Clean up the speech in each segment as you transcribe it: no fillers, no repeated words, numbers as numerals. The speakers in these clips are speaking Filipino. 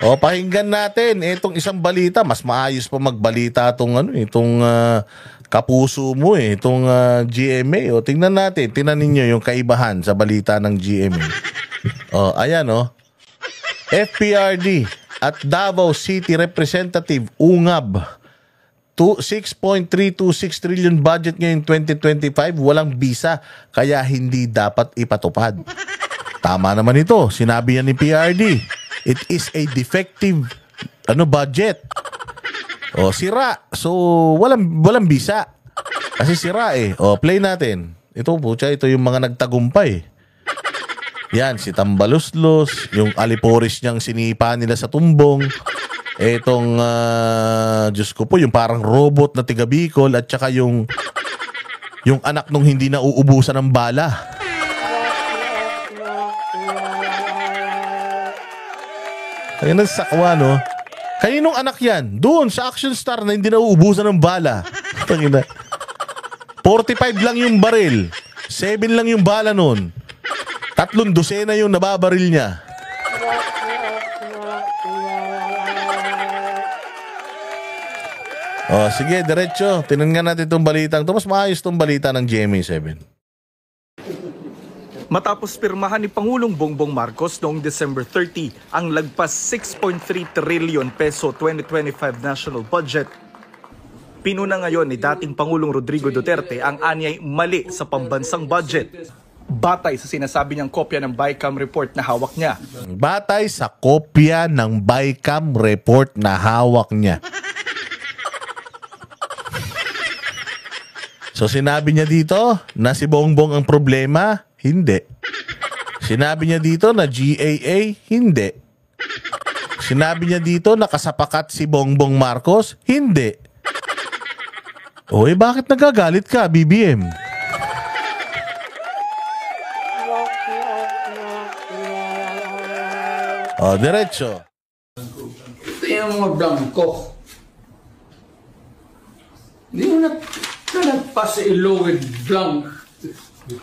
O, pakinggan natin itong isang balita. Mas maayos pa magbalita itong kapuso mo itong GMA. O, tingnan natin. Tingnan ninyo yung kaibahan sa balita ng GMA. O, ayan FPRD at Davao City Representative ungab 6.326 trillion budget ngayong 2025, walang bisa kaya hindi dapat ipatupad. Tama naman ito. Sinabi yan ni PRD. It is a defective budget. O, sira. So, walang bisa. Kasi sira O, play natin. Ito yung mga nagtagumpay. Yan, si Tambaluslos, yung Aliporis niyang sinipa nila sa tumbong. Etong, Diyos ko po, yung parang robot na tiga Bicol at saka yung anak nung hindi na uubusan ng bala. Kaya nasakwa, no? Kaninong anak yan? Doon, sa Action Star na hindi na uubusan ng bala. 45 lang yung baril. 7 lang yung bala nun. 3 dosena yung nababaril niya. O, sige, diretso. Tingnan natin itong balitang. Mas maayos itong balita ng GMA7. Matapos pirmahan ni Pangulong Bongbong Marcos noong December 30 ang lagpas 6.3 trillion peso 2025 national budget, pinuna ngayon ni dating Pangulong Rodrigo Duterte ang anyay mali sa pambansang budget. Batay sa sinasabi niyang kopya ng BICAM report na hawak niya. Batay sa kopya ng BICAM report na hawak niya. So sinabi niya dito na si Bongbong ang problema? Hindi. Sinabi niya dito na GAA? Hindi. Sinabi niya dito na kasapakat si Bongbong Marcos? Hindi. O bakit nagagalit ka, BBM? O, diretso. Ito yung mga blanco. Hindi mo nagpas sa ilogid blank.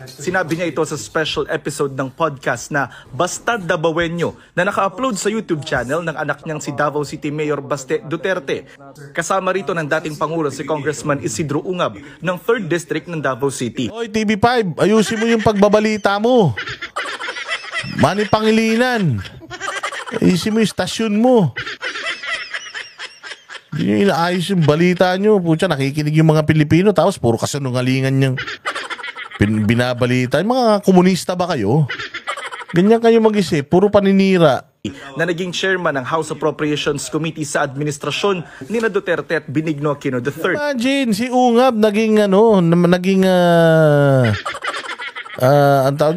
Sinabi niya ito sa special episode ng podcast na Basta Dabawenyo na naka-upload sa YouTube channel ng anak niyang si Davao City Mayor Baste Duterte. Kasama rito ng dating Pangulo si Congressman Isidro Ungab ng 3rd District ng Davao City. Oy, TV5, ayusin mo yung pagbabalita mo. Manny Pangilinan. Ayusin mo yung stasyon mo. Hindi nyo inaayos yung balita nyo. Pucha, nakikinig yung mga Pilipino tapos puro kasinungalingan niyang binabalita. Yung mga komunista ba kayo? Ganyan kayo mag-isip. Puro paninira. Na naging chairman ng House Appropriations Committee sa administrasyon ni na Duterte at Benigno Aquino III. Imagine, si Ungab naging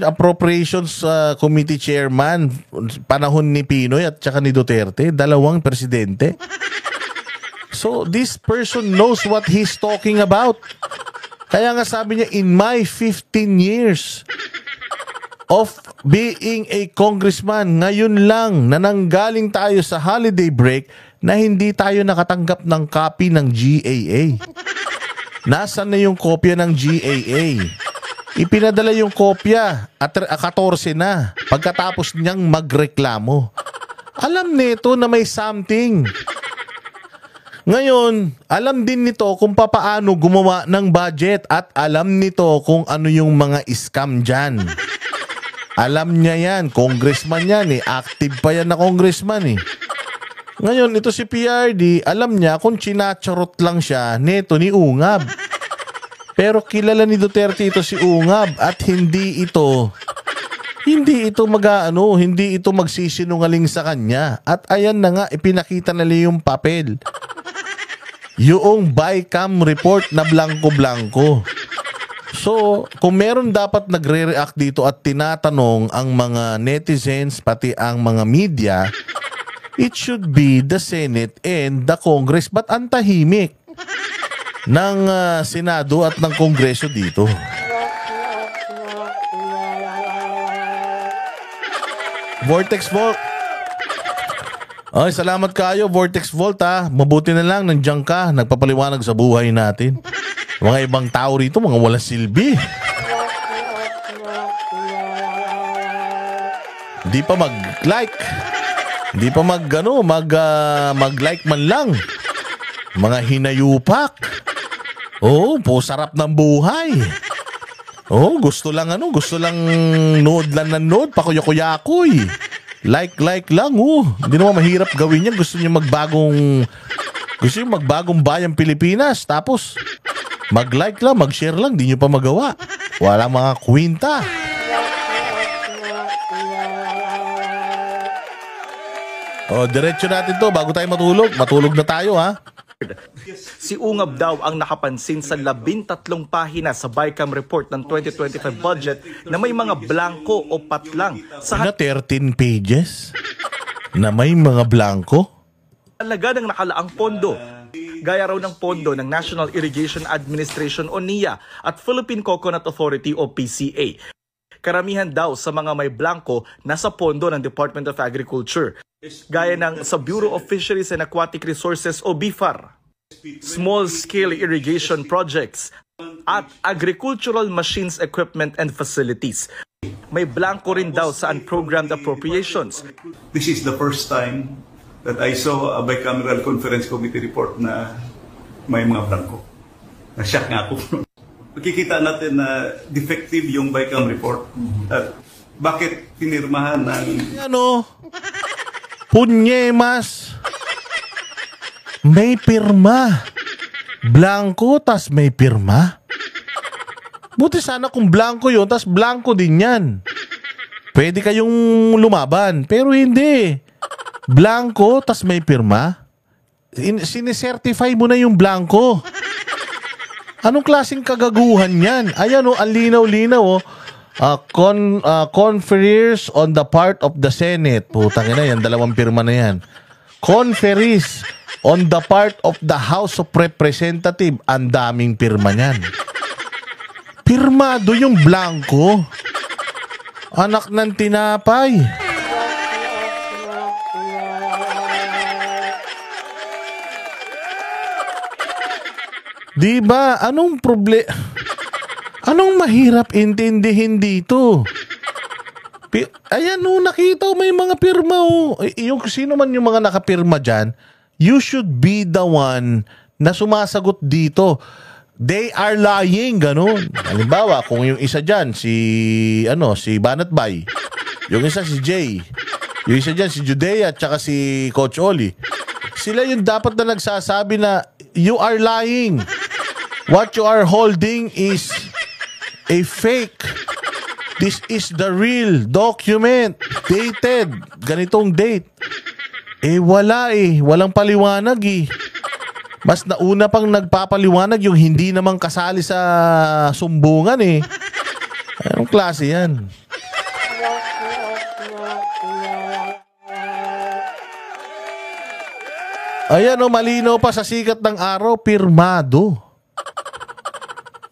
Appropriations Committee Chairman panahon ni Pinoy at saka ni Duterte, dalawang presidente. So this person knows what he's talking about. Kaya nga sabi niya, in my 15 years of being a congressman, ngayon lang na nanggaling tayo sa holiday break na hindi tayo nakatanggap ng copy ng GAA. Nasaan na yung kopya ng GAA? Ipinadala yung kopya at 14 na pagkatapos niyang magreklamo. Alam nito na may something. Ngayon, alam din nito kung papaano gumawa ng budget at alam nito kung ano yung mga scam dyan. Alam niya yan, congressman yan active pa yan na congressman Ngayon, ito si PRD, alam niya kung chinacharot lang siya neto ni Ungab. Pero kilala ni Duterte ito si Ungab at hindi ito hindi ito magsisinungaling sa kanya. At ayan na nga, ipinakita nila yung papel. Yung BICAM report na blanco-blanco. So, kung meron dapat nagre-react dito at tinatanong ang mga netizens pati ang mga media, it should be the Senate and the Congress. Ba't ang tahimik ng Senado at ng Kongreso dito? Vortex Vault. Ay, salamat kayo, Vortex Vault Mabuti na lang nandiyan ka, nagpapaliwanag sa buhay natin. Mga ibang tao rito, mga walang silbi. Di pa mag-like. Hindi pa mag-like man lang. Mga hinayupak. Sarap ng buhay. Gusto lang nood lang ng nood, pakuya-kuyakoy. Like lang, Hindi naman mahirap gawin yan. Gusto niyo magbagong bayang Pilipinas. Tapos, mag-like lang, mag-share lang, di nyo pa magawa. Wala mga kwinta. Diretso natin to bago tayo matulog. Matulog na tayo, ha? Si Ungab daw ang nakapansin sa 13 pahina sa BICAM report ng 2025 budget na may mga blanco o patlang sa 13 pages na may mga blanco? halaga ng nakalaang pondo. Gaya raw ng pondo ng National Irrigation Administration o NIA at Philippine Coconut Authority o PCA. Karamihan daw sa mga may blanco nasa pondo ng Department of Agriculture. Gaya ng sa Bureau of Fisheries and Aquatic Resources o BIFAR, small-scale irrigation projects, at agricultural machines, equipment, and facilities. May blanco rin daw sa unprogrammed appropriations. This is the first time that I saw a bicameral conference committee report na may mga blanco. Na-shock nga ako. Makikita natin na defective yung BICAM report. At bakit pinirmahan ng... Punyemas. May pirma. Blanco, tas may pirma. Buti sana kung blanco yun, tas blanco din yan. Pwede kayong lumaban, pero hindi. Blanco, tas may pirma. Sinicertify mo na yung blanco. Anong klaseng kagaguhan yan? Ayan ang linaw-linaw conferees on the part of the Senate. Putang ina yan, 2 pirma na yan. Conferees on the part of the House of Representatives. Ang daming pirma niyan. Pirmado yung blanco. Anak ng tinapay. Diba? Anong Anong mahirap intindihin dito? Ayan nakita may mga pirma Yung sino man yung mga nakapirma dyan, you should be the one na sumasagot dito. They are lying, ganun. Halimbawa, kung yung isa dyan, si Banat Bay. Yung isa si Jay. Yung isa dyan, si Judea, at saka si Coach Oli. Sila yung dapat na nagsasabi na, you are lying. What you are holding is a fake. This is the real document. Dated. Ganitong date. Walang paliwanag Mas nauna pang nagpapaliwanag yung hindi naman kasali sa sumbungan Anong klase yan? Ayan malinaw pa sa sikat ng araw, pirmado.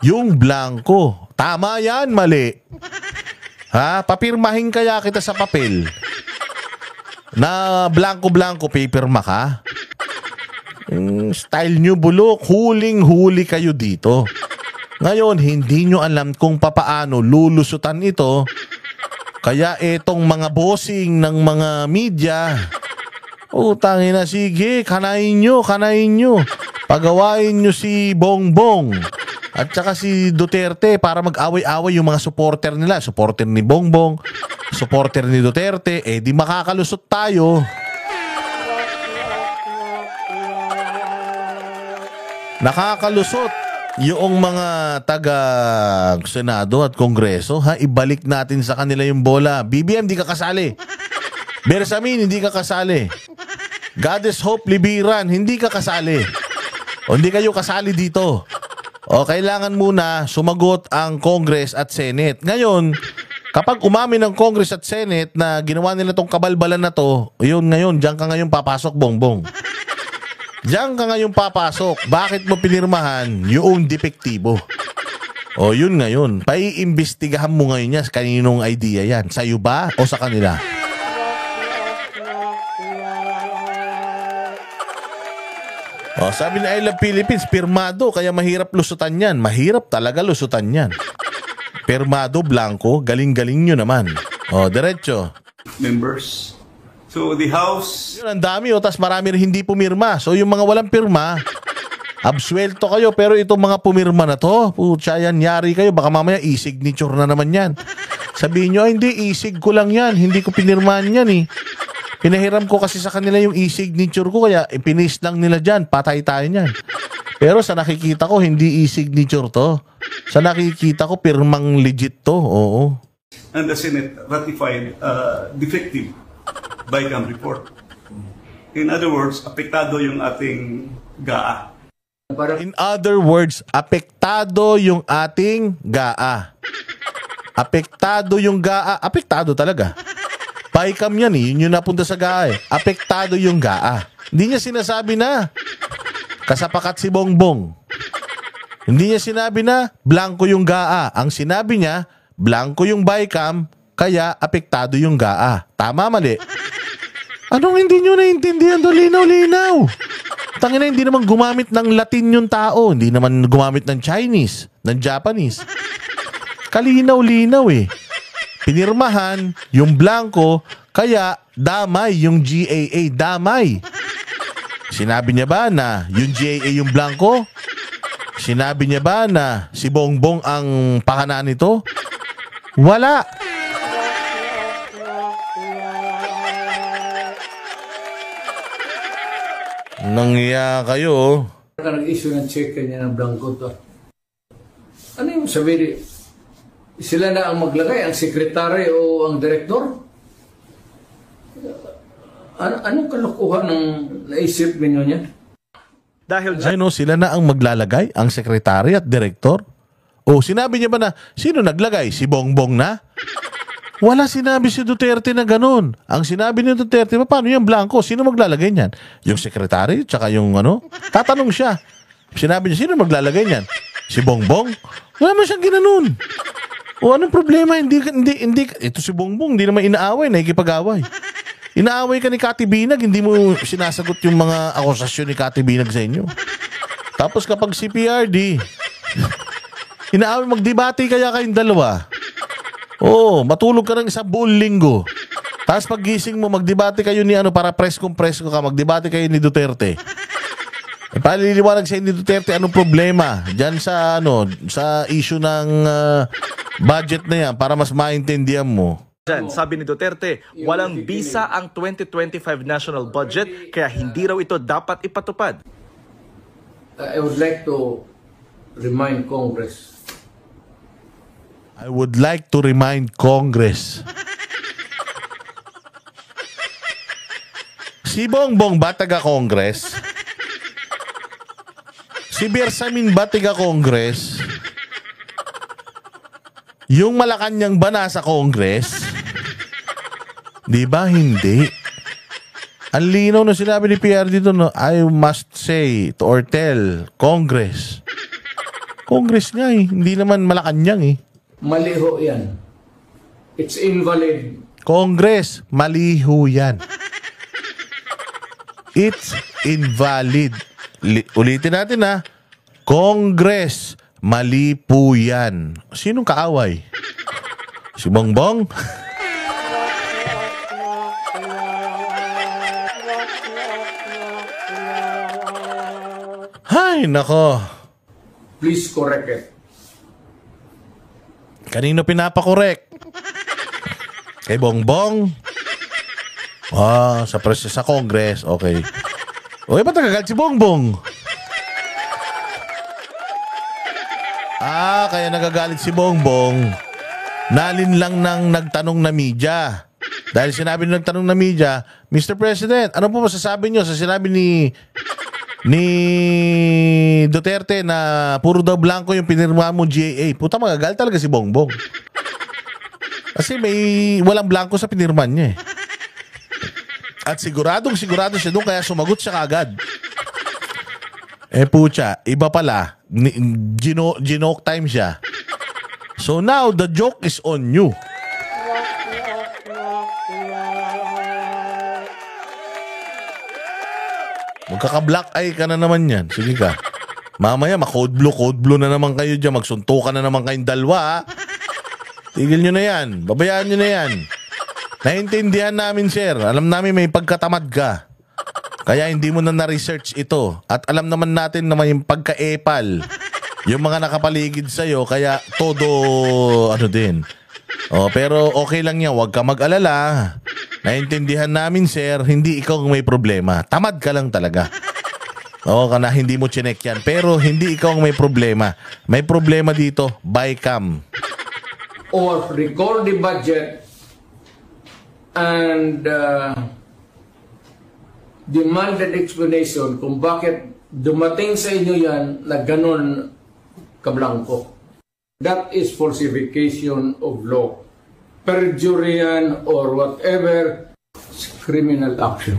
Yung blanco. Tama yan, mali. Papirmahin kaya kita sa papel na blanco-blanco pipirma ka? Style nyo bulok, huling-huli kayo dito. Ngayon, hindi nyo alam kung papaano lulusutan ito. Kaya etong mga bossing ng mga media, tangin na, sige, kanain nyo. Pagawain nyo si Bongbong at saka si Duterte para mag-away-away yung mga supporter nila. Supporter ni Bongbong, supporter ni Duterte, di makakalusot tayo. Nakakalusot yung mga taga-Senado at Kongreso. Ibalik natin sa kanila yung bola. BBM, di ka kasali. Bersamin, hindi ka kasali. Goddess Hope Libiran, hindi ka kasali. Hindi kayo kasali dito. Kailangan muna sumagot ang Congress at Senate. Ngayon, kapag umamin ng Congress at Senate na ginawa nila tong kabalbalan na to, diyan ka ngayon papasok, Bongbong. Diyan ka ngayon papasok. Bakit mo pinirmahan yung depektibo? Yun ngayon. Paiimbestigahan mo ngayon yan. Kaninong idea yan? Sa'yo ba o sa kanila? Sabi na I Love Philippines, pirmado, kaya mahirap lusutan yan. Mahirap talaga lusutan yan. Pirmado, blanco, galing-galing nyo naman. Diretso. Members, So the House, Yun, ang dami o, tas marami rin hindi pumirma. So yung mga walang pirma, absuelto kayo, pero itong mga pumirma na to, putya yan, yari kayo, baka mamaya e-signature na naman yan. Sabihin nyo, ay hindi, e-sig ko lang yan, hindi ko pinirmahan yan eh. Pinahiram ko kasi sa kanila yung e-signature ko, kaya ipinis lang nila dyan, patay tayo niyan. Pero sa nakikita ko, hindi e-signature to. Sa nakikita ko, pirmang legit to, oo. and the Senate ratified defective BICAM report. In other words, apektado yung ating GAA. In other words, apektado yung ating GAA. Apektado yung GAA. Apektado talaga. BICAM yan eh. Yun yung napunta sa GAA eh. Apektado yung GAA. Hindi niya sinasabi na kasapakat si Bongbong. Hindi niya sinabi na blanco yung GAA. Ang sinabi niya, blanco yung BICAM, kaya apektado yung GAA. Tama, mali? Anong hindi nyo naiintindihan doon? Linaw-linaw. Tangina, hindi naman gumamit ng Latin yung tao. Hindi naman gumamit ng Chinese, ng Japanese. Kalinaw-linaw eh. Pinirmahan yung blanco, kaya damay yung GAA. Damay. Sinabi niya ba na yung GAA yung blanco? Sinabi niya ba na si Bongbong ang pakana nito? Wala. Nangya kayo. Ka nag-issue ng check kanya ng blanco to. Ano yung sabihin? Sila na ang maglagay, ang sekretary o ang direktor? Anong kalokohan ng naisip ninyo niya? Dahil Ay no, sila na ang maglalagay, ang sekretary at direktor. O sinabi niya ba na, sino naglagay? Si Bongbong na? Wala sinabi si Duterte na ganun. Ang sinabi ni Duterte, paano yung blanco? Sino maglalagay niyan? Yung sekretary, tsaka yung ano? Tatanong siya. Sinabi niya, sino maglalagay niyan? Si Bongbong? Wala mo siyang ginanon. O anong problema? Hindi, ito si Bongbong, hindi naman inaaway, nakikipag-away. Inaaway ka ni Kati Binag, hindi mo sinasagot yung mga akusasyon ni Kati Binag sa inyo. Tapos kapag si PRD, inaaway, magdebate kaya kayong dalawa. Oo, matulog ka ng isang buong linggo. Tapos paggising mo, magdebate kayo ni ano, para presko ka, magdebate kayo ni Duterte. E paliliwanag sa ni Duterte, anong problema diyan sa ano, sa issue ng budget na yan para mas maintindihan mo. dyan, sabi ni Duterte, walang bisa ang 2025 national budget kaya hindi raw ito dapat ipatupad. I would like to remind Congress. I would like to remind Congress. Si Bongbong ba taga-Congress? Si Bersamin ba taga-Congress? Yung Malacanang ba nasa Congress? Di ba hindi? Ang linaw na sinabi ni PR dito, no? I must say or tell Congress. Congress nga eh. Hindi naman Malacanang eh. Maliho yan. It's invalid. Congress, maliho yan. It's invalid. Ulitin natin ha. Congress, mali po yan. Sinong kaaway? Si Bongbong? Hay, nako. Please correct it. Kanino pinapakorek? Kay Bongbong? Sa Congress. Okay. Okay, ba't nagagalit si Bongbong? Kaya nagagalit si Bongbong. Nalin lang ng nagtanong na media. Dahil sinabi ng nagtanong na media, Mr. President, ano po masasabi nyo sa sinabi ni Duterte na puro daw blanco yung pinirma mo GAA? Puta, magagalit talaga si Bongbong. Kasi may walang blanco sa pinirman niya eh. At sigurado siya doon, kaya sumagot siya kagad. Pucha, iba pala. Ginoke time siya. So now, the joke is on you. Magkaka-black eye ka na naman yan. Sige ka. Mamaya, ma-code blue na naman kayo dyan. Magsuntukan na naman kayong dalawa. Tigil nyo na yan. Babayaan nyo na yan. Naintindihan namin, sir. Alam namin may pagkatamad ka. Kaya hindi mo na-research ito. At alam naman natin naman yung pagka-epal. Yung mga nakapaligid sa'yo, kaya todo, din. Pero okay lang yan. Huwag ka mag-alala. Naintindihan namin, sir. Hindi ikaw ang may problema. Tamad ka lang talaga. Kana hindi mo chinek yan. Pero hindi ikaw ang may problema. May problema dito, BICAM. Or record the budget and demanded explanation kung bakit dumating sa inyo yan na ganon kablangko. That is falsification of law. Perjury yan or whatever, criminal action.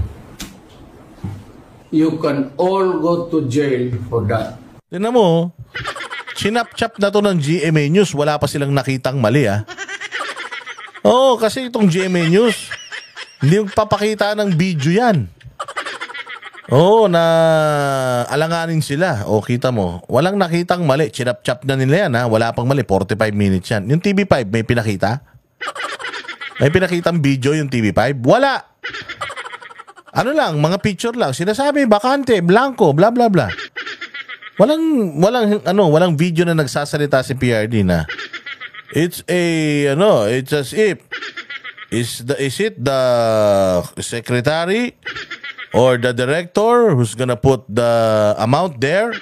You can all go to jail for that. Tignan mo, sinapchap na to ng GMA News. Wala pa silang nakitang mali, kasi itong GMA News, hindi yung papakita ng video yan. Na alanganin sila. Kita mo, walang nakitang mali. Sinapchap na nila yan, Wala pang mali. 45 minutes yan. Yung TV5, may pinakita? May pinakitang video yung TV5? Wala! Ano lang, mga picture lang. Sinasabi, bakante, blanco, bla bla bla. Walang video na nagsasalita si PRD na it's as if is it the secretary or the director who's gonna put the amount there?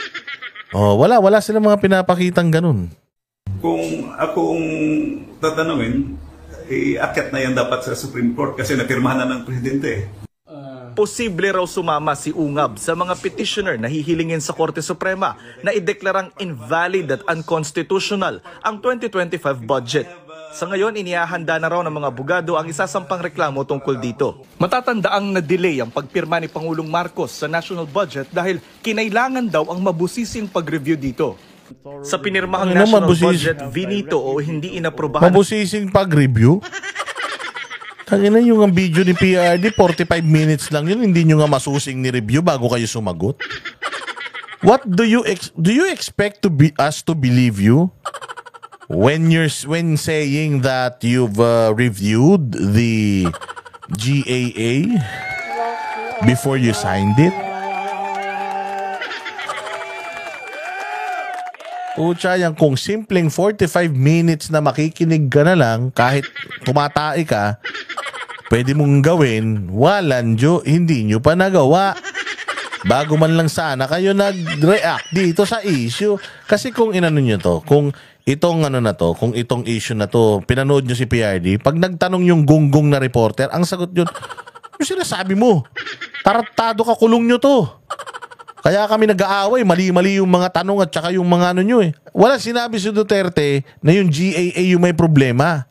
Wala silang mga pinapakitang ganun. Kung akong tatanungin, akyat na yan dapat sa Supreme Court kasi napirmahan na ng presidente. Posible raw sumama si Ungab sa mga petitioner na hihilingin sa Korte Suprema na ideklarang invalid at unconstitutional ang 2025 budget. Sa ngayon, inihahanda na raw ng mga abogado ang isasampang reklamo tungkol dito. Matatandaang na-delay ang pagpirma ni Pangulong Marcos sa national budget dahil kinailangan daw ang mabusising pag-review dito. Sa pinirmahang national budget, vinito o hindi inaprobahan. Mabusising pag-review? Tangina yung ang video ni PRD, 45 minutes lang yun. Hindi nyo nga masusing ni review bago kayo sumagot. What do you expect us to believe you when saying that you've reviewed the GAA before you signed it? Yan kung simpleng 45 minutes na makikinig ka na lang kahit tumatai ka, pwede mong gawin, hindi nyo pa nagawa. Bago man lang sana kayo nag-react dito sa issue. Kasi kung inano nyo to, kung itong issue na to, pinanood nyo si PRD, pag nagtanong yung gunggong na reporter, ang sagot yun, yung sinasabi mo, taratado ka, kulong nyo to. Kaya kami nag-aaway, mali-mali yung mga tanong at saka yung mga nyo Wala sinabi si Duterte na yung GAA yung may problema.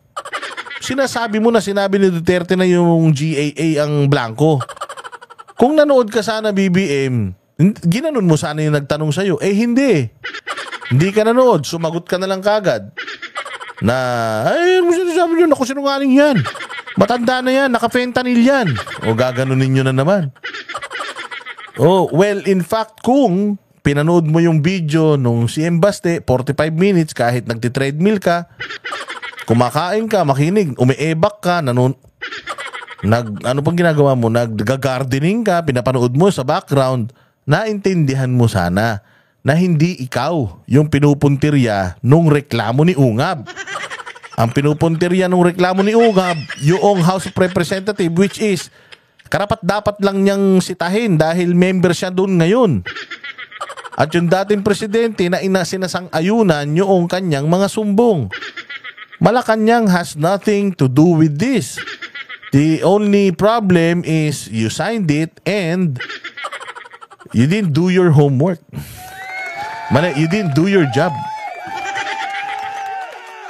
Sinasabi mo na sinabi ni Duterte na yung GAA ang blanco. Kung nanood ka sana BBM, ginanon mo sana yung nagtanong sa'yo. Hindi. Hindi ka nanood. Sumagot ka na lang kagad. Ano sinasabi nyo? Naku, sinungaling yan. Matanda na yan. Naka-fentanyl yan. Gaganunin nyo na naman. Well, in fact, kung pinanood mo yung video nung CM Baste, 45 minutes, kahit nagti-treadmill ka, kumakain ka, makinig, umiebak ka, ano pang ginagawa mo? Nag-gardening ka, pinapanood mo sa background, naintindihan mo sana na hindi ikaw yung pinupuntirya nung reklamo ni Ungab. Ang pinupuntirya nung reklamo ni Ungab, yung House of Representative, which is karapat-dapat lang niyang sitahin dahil member siya doon ngayon. At yung dating presidente na sinasang-ayunan yung kanyang mga sumbong. Malacanang has nothing to do with this. The only problem is you signed it and you didn't do your homework. You didn't do your job.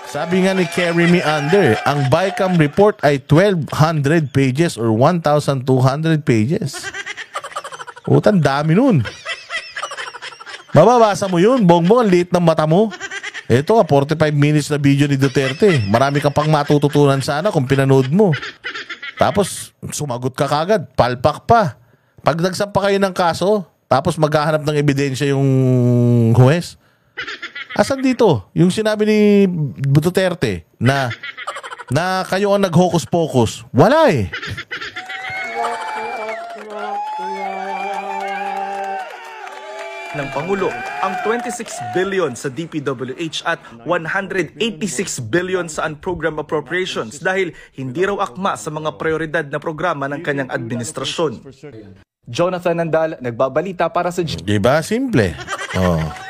Sabi nga ni Kerry Meander, ang BICAM report ay 1,200 pages or 1,200 pages. Utang dami nun. Mababasa mo yun, bongbong, ang liit ng mata mo. Ito 45 minutes na video ni Duterte. Marami ka pang matututunan sana kung pinanood mo. Tapos, sumagot ka kagad, palpak pa. Pag nagsampa kayo ng kaso, tapos maghahanap ng ebidensya yung huwes, asan dito? Yung sinabi ni Duterte na na kayo ang nag-hocus-pocus. Wala eh. Ng Pangulo ang 26 billion sa DPWH at 186 billion sa unprogrammed appropriations dahil hindi raw akma sa mga prioridad na programa ng kanyang administrasyon. Jonathan Nandal, nagbabalita para sa Diba? Simple. Oh.